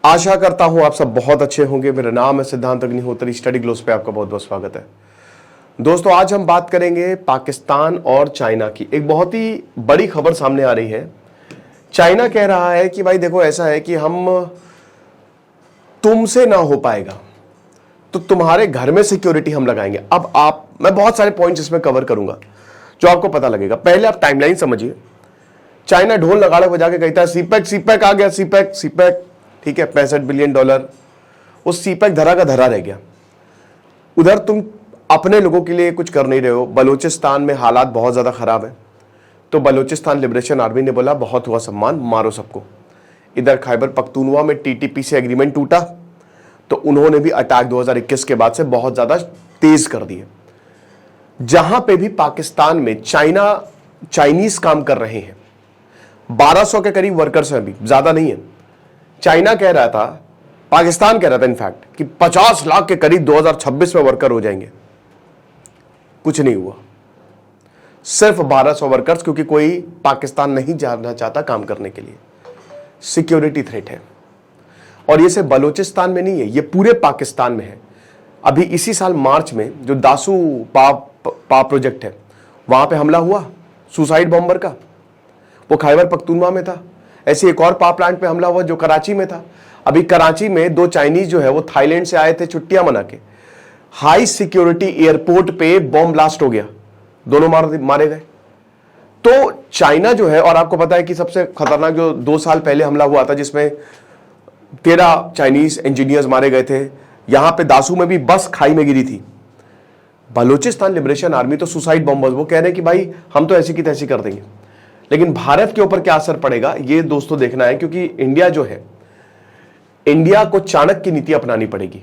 आशा करता हूं आप सब बहुत अच्छे होंगे। मेरा नाम है सिद्धांत अग्निहोत्री। स्टडी ग्लोस पे आपका बहुत बहुत स्वागत है। दोस्तों, आज हम बात करेंगे पाकिस्तान और चाइना की। एक बहुत ही बड़ी खबर सामने आ रही है। चाइना कह रहा है कि भाई देखो, ऐसा है कि हम तुमसे ना हो पाएगा तो तुम्हारे घर में सिक्योरिटी हम लगाएंगे। अब मैं बहुत सारे पॉइंट्स इसमें कवर करूंगा जो आपको पता लगेगा। पहले आप टाइमलाइन समझिए। चाइना ढोल नगाड़े बजा के कहता है सीपैक सीपैक आ गया, सीपैक सीपैक, ठीक है, $65 बिलियन। उस सीपैक धरा का धरा रह गया। उधर तुम अपने लोगों के लिए कुछ कर नहीं रहे हो। बलूचिस्तान में हालात बहुत ज्यादा खराब है, तो बलूचिस्तान लिबरेशन आर्मी ने बोला बहुत हुआ सम्मान, मारो सबको। इधर खैबर पख्तूनवा में टीटीपी से एग्रीमेंट टूटा, तो उन्होंने भी अटैक 2021 के बाद से बहुत ज्यादा तेज कर दिए। जहां पे भी पाकिस्तान में चाइनीज काम कर रहे हैं, 1200 के करीब वर्कर्स हैं, अभी ज्यादा नहीं है। चाइना कह रहा था, पाकिस्तान कह रहा था इनफैक्ट, कि 50 लाख के करीब 2026 में वर्कर हो जाएंगे। कुछ नहीं हुआ, सिर्फ 1200 वर्कर्स, क्योंकि कोई पाकिस्तान नहीं जाना चाहता काम करने के लिए। सिक्योरिटी थ्रेट है, और ये सिर्फ बलूचिस्तान में नहीं है, ये पूरे पाकिस्तान में है। अभी इसी साल मार्च में जो दासू पा प्रोजेक्ट है, वहां पे हमला हुआ सुसाइड बॉम्बर का, वो खैबर पख्तूनवा में था। ऐसे एक और पावर प्लांट पे हमला हुआ जो कराची में था। अभी कराची में 2 चाइनीज जो है वो थाईलैंड से आए थे छुट्टियां मना के, हाई सिक्योरिटी एयरपोर्ट पे बॉम्ब ब्लास्ट हो गया, दोनों मारे गए। तो चाइना जो है, और आपको पता है कि सबसे खतरनाक जो 2 साल पहले हमला हुआ था जिसमें 13 चाइनीज इंजीनियर्स मारे गए थे, यहां पे दासू में भी बस खाई में गिरी थी। बलूचिस्तान लिबरेशन आर्मी तो सुसाइड बॉम्बर्स, वो कह रहे हैं कि भाई हम तो ऐसी की तैसी कर देंगे। लेकिन भारत के ऊपर क्या असर पड़ेगा ये दोस्तों देखना है, क्योंकि इंडिया जो है, इंडिया को चाणक्य की नीति अपनानी पड़ेगी।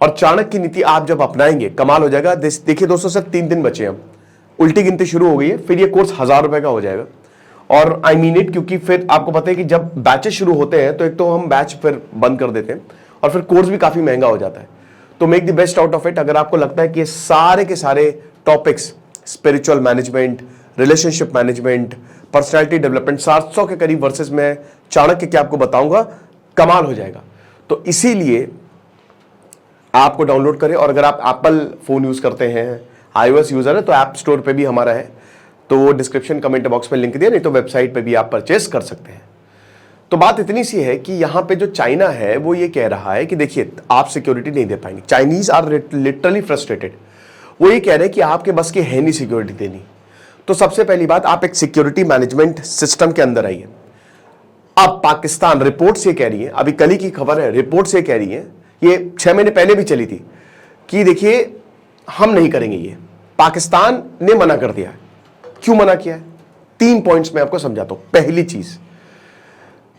और चाणक्य की नीति आप जब अपनाएंगे, कमाल हो जाएगा। देखिए दोस्तों, सिर्फ 3 दिन बचे हैं, उल्टी गिनती शुरू हो गई है। फिर ये कोर्स 1000 रुपए का हो जाएगा। और आई मीन इट, क्योंकि फिर आपको पता है कि जब बैचेस शुरू होते हैं तो एक तो हम बैच फिर बंद कर देते हैं, और फिर कोर्स भी काफी महंगा हो जाता है। तो make the best out of it. अगर आपको लगता है कि ये सारे के सारे topics, spiritual management, relationship management, personality development, 700 के करीब वर्सेस में चाणक्य के आपको बताऊंगा, कमाल हो जाएगा। तो इसीलिए आपको डाउनलोड करें। और अगर आप एप्पल फोन यूज करते हैं, iOS यूजर है, तो ऐप स्टोर पे भी हमारा है, तो वो डिस्क्रिप्शन कमेंट बॉक्स में लिंक दिया, नहीं तो वेबसाइट पे भी आप परचेस कर सकते हैं। तो बात इतनी सी है कि यहां पे जो चाइना है वो ये कह रहा है कि देखिए आप सिक्योरिटी नहीं दे पाएंगे। Chinese are literally frustrated. वो ये कह रहे हैं कि आपके बस की है नहीं सिक्योरिटी देनी। तो सबसे पहली बात, आप एक सिक्योरिटी मैनेजमेंट सिस्टम के अंदर आइए। अब पाकिस्तान रिपोर्ट से कह रही है, अभी कल ही की खबर है, रिपोर्ट से कह रही है, ये 6 महीने पहले भी चली थी, कि देखिए हम नहीं करेंगे। ये पाकिस्तान ने मना कर दिया है। क्यों मना किया है? 3 पॉइंट्स में आपको समझाता हूं। पहली चीज,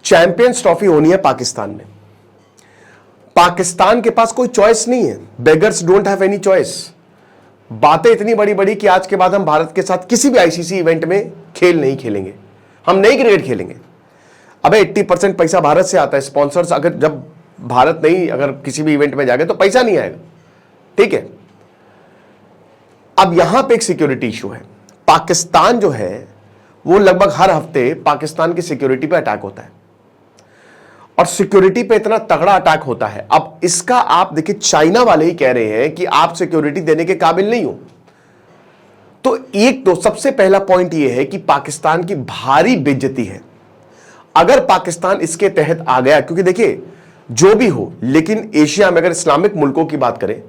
चैंपियंस ट्रॉफी होनी है पाकिस्तान में। पाकिस्तान के पास कोई चॉइस नहीं है। Beggars don't have any choice. बातें इतनी बड़ी बड़ी कि आज के बाद हम भारत के साथ किसी भी आईसीसी इवेंट में खेल नहीं खेलेंगे, हम नहीं क्रिकेट खेलेंगे। अबे 80% पैसा भारत से आता है। स्पॉन्सर्स अगर जब भारत नहीं, अगर किसी भी इवेंट में जाएंगे तो पैसा नहीं आएगा, ठीक है। अब यहां पे एक सिक्योरिटी इशू है। पाकिस्तान जो है वो लगभग हर हफ्ते पाकिस्तान की सिक्योरिटी पे अटैक होता है, और सिक्योरिटी पे इतना तगड़ा अटैक होता है। अब इसका आप देखिए, चाइना वाले ही कह रहे हैं कि आप सिक्योरिटी देने के काबिल नहीं हो। तो एक तो सबसे पहला पॉइंट यह है कि पाकिस्तान की भारी बेइज्जती है अगर पाकिस्तान इसके तहत आ गया। क्योंकि देखिए जो भी हो, लेकिन एशिया में अगर इस्लामिक मुल्कों की बात करें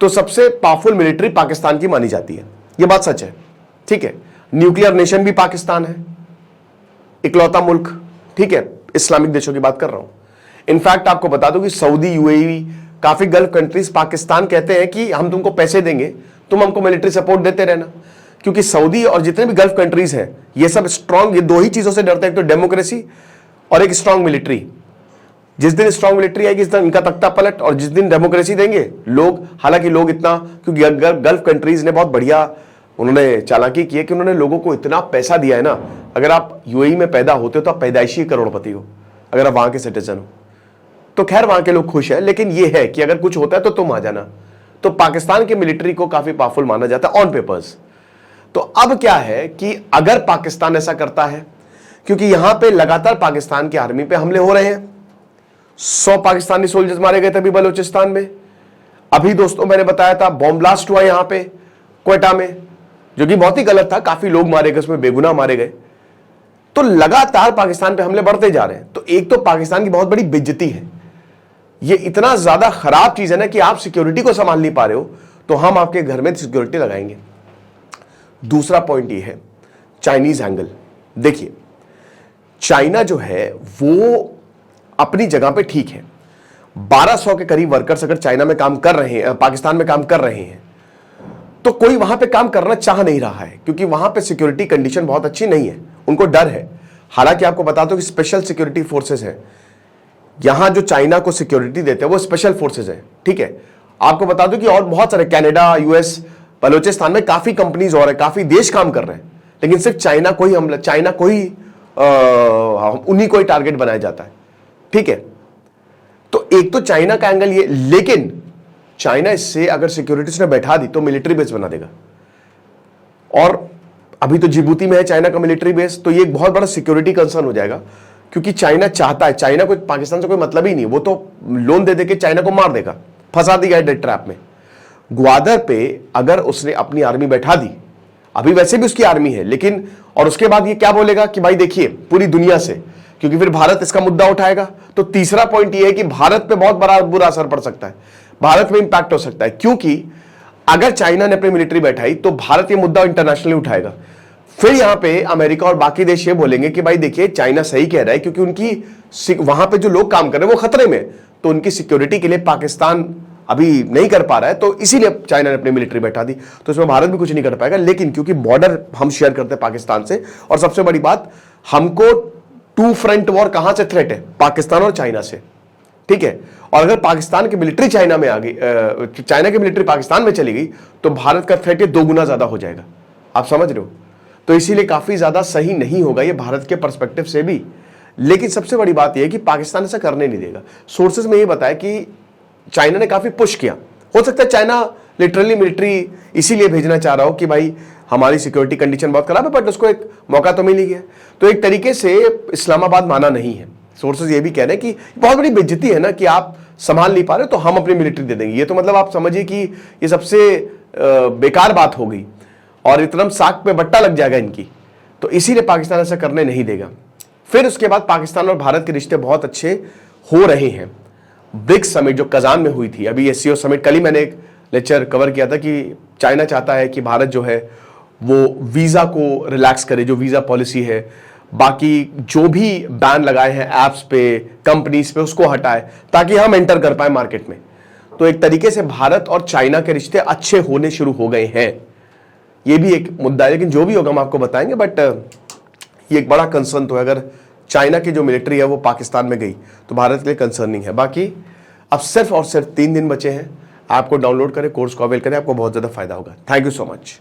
तो सबसे पावरफुल मिलिट्री पाकिस्तान की मानी जाती है। यह बात सच है, ठीक है। न्यूक्लियर नेशन भी पाकिस्तान है, इकलौता मुल्क, ठीक है। इस्लामिक देशों की बात कर रहा हूं। इनफैक्ट आपको बता दूं कि सऊदी, यूएई, काफी गल्फ कंट्रीज पाकिस्तान कहते हैं कि हम तुमको पैसे देंगे, तुम हमको मिलिट्री सपोर्ट देते रहना। क्योंकि सऊदी और जितने भी गल्फ कंट्रीज हैं, ये सब स्ट्रांग, ये 2 ही चीजों से डरते हैं, एक तो डेमोक्रेसी और एक स्ट्रांग मिलिट्री। जिस दिन स्ट्रांग मिलिट्री आएगी, इस दिन इनका तख्ता पलट, और जिस दिन डेमोक्रेसी देंगे लोग, हालांकि लोग इतना, क्योंकि गल्फ कंट्रीज ने बहुत बढ़िया उन्होंने चालाकी की है कि उन्होंने लोगों को इतना पैसा दिया है ना। अगर आप यूएई में पैदा होते हो तो आप पैदाइशी करोड़पति हो, अगर आप वहां के सिटीजन हो। तो खैर वहां के लोग खुश हैं, लेकिन यह है कि अगर कुछ होता है तो तुम आ जाना। तो पाकिस्तान के मिलिट्री को काफी पावरफुल माना जाता है ऑन पेपर्स। तो अब क्या है कि अगर पाकिस्तान ऐसा करता है, क्योंकि यहां पे लगातार पाकिस्तान की आर्मी पे हमले हो रहे हैं, 100 पाकिस्तानी सोल्जर्स मारे गए थे अभी बलूचिस्तान में। अभी दोस्तों मैंने बताया था बॉम्ब ब्लास्ट हुआ यहां पे क्वेटा में, जो कि बहुत ही गलत था, काफी लोग मारे गए, उसमें बेगुनाह मारे गए। तो लगातार पाकिस्तान पे हमले बढ़ते जा रहे हैं। तो एक तो पाकिस्तान की बहुत बड़ी बेइज्जती है, ये इतना ज्यादा खराब चीज है ना कि आप सिक्योरिटी को संभाल नहीं पा रहे हो, तो हम आपके घर में सिक्योरिटी लगाएंगे। दूसरा पॉइंट ये है चाइनीज एंगल। देखिए चाइना जो है वो अपनी जगह पे ठीक है, 1200 के करीब वर्कर्स अगर चाइना में काम कर रहे हैं, पाकिस्तान में काम कर रहे हैं, तो कोई वहां पे काम करना चाह नहीं रहा है, क्योंकि वहां पे सिक्योरिटी कंडीशन बहुत अच्छी नहीं है, उनको डर है। हालांकि आपको बता दो कि स्पेशल सिक्योरिटी फोर्सेस हैं यहां जो चाइना को सिक्योरिटी देते हैं, वो स्पेशल फोर्सेस हैं, ठीक है। आपको बता दो कि और बहुत सारे कनाडा, यूएस, बलूचिस्तान में काफी कंपनीज और है, काफी देश काम कर रहे हैं, लेकिन सिर्फ चाइना को ही हमला, चाइना को ही उन्हीं को ही टारगेट बनाया जाता है, ठीक है। तो एक तो चाइना का एंगल ये, लेकिन चाइना इससे अगर सिक्योरिटी उसने बैठा दी तो मिलिट्री बेस बना देगा, और अभी तो जिबूती में है चाइना का मिलिट्री बेस, तो ये एक बहुत बड़ा सिक्योरिटी कंसर्न हो जाएगा, क्योंकि चाइना चाहता है, चाइना को पाकिस्तान से कोई मतलब ही नहीं, वो तो लोन दे देके चाइना को मार देगा, फंसा दिया है डेट ट्रैप में। ग्वादर पे अगर उसने अपनी आर्मी बैठा दी, अभी वैसे भी उसकी आर्मी है, लेकिन और उसके बाद ये क्या बोलेगा कि भाई देखिए पूरी दुनिया से, क्योंकि फिर भारत इसका मुद्दा उठाएगा। तो तीसरा पॉइंट ये है कि भारत पे बहुत बड़ा बुरा असर पड़ सकता है, भारत में इंपैक्ट हो सकता है, क्योंकि अगर चाइना ने अपनी मिलिट्री बैठाई तो भारत ये मुद्दा इंटरनेशनली उठाएगा। फिर यहां पे अमेरिका और बाकी देश ये बोलेंगे कि भाई देखिए चाइना सही कह रहा है, क्योंकि उनकी वहां पे जो लोग काम कर रहे हैं वो खतरे में, तो उनकी सिक्योरिटी के लिए पाकिस्तान अभी नहीं कर पा रहा है, तो इसीलिए चाइना ने अपनी मिलिट्री बैठा दी। तो इसमें भारत भी कुछ नहीं कर पाएगा, लेकिन क्योंकि बॉर्डर हम शेयर करते हैं पाकिस्तान से, और सबसे बड़ी बात, हमको टू फ्रंट वॉर कहां से थ्रेट है, पाकिस्तान और चाइना से, ठीक है। और अगर पाकिस्तान की मिलिट्री चाइना में आ गई, चाइना की मिलिट्री पाकिस्तान में चली गई, तो भारत का थ्रेट 2 गुना ज्यादा हो जाएगा, आप समझ रहे हो। तो इसीलिए काफी ज्यादा सही नहीं होगा ये भारत के पर्सपेक्टिव से भी। लेकिन सबसे बड़ी बात यह है कि पाकिस्तान ऐसा करने नहीं देगा। सोर्सेज में ये बताया कि चाइना ने काफी पुश किया, हो सकता है चाइना लिटरली मिलिट्री इसीलिए भेजना चाह रहा हो कि भाई हमारी सिक्योरिटी कंडीशन बहुत खराब है, बट उसको एक मौका तो मिल ही गया। तो एक तरीके से इस्लामाबाद माना नहीं है। सोर्सेज ये भी कह रहे हैं कि बहुत बड़ी बेइज्जती है ना कि आप संभाल नहीं पा रहे, तो हम अपनी मिलिट्री दे देंगे। ये तो मतलब आप समझिए कि ये सबसे बेकार बात हो गई, और एकदम साग पे बट्टा लग जाएगा इनकी। तो इसीलिए पाकिस्तान ऐसा करने नहीं देगा। फिर उसके बाद पाकिस्तान और भारत के रिश्ते बहुत अच्छे हो रहे हैं। ब्रिक्स समिट जो कजान में हुई थी, अभी एससीओ समिट, कल ही मैंने एक लेक्चर कवर किया था कि चाइना चाहता है कि भारत जो है वो वीजा को रिलैक्स करे, जो वीजा पॉलिसी है, बाकी जो भी बैन लगाए हैं ऐप्स पे, कंपनीज पे, उसको हटाए, ताकि हम एंटर कर पाए मार्केट में। तो एक तरीके से भारत और चाइना के रिश्ते अच्छे होने शुरू हो गए हैं। ये भी एक मुद्दा है, लेकिन जो भी होगा हम आपको बताएंगे। बट ये एक बड़ा कंसर्न तो है, अगर चाइना की जो मिलिट्री है वो पाकिस्तान में गई तो भारत के लिए कंसर्निंग है। बाकी अब सिर्फ और सिर्फ 3 दिन बचे हैं। ऐप को डाउनलोड करें, कोर्स को अवेल करें, आपको बहुत ज़्यादा फायदा होगा। Thank you so much.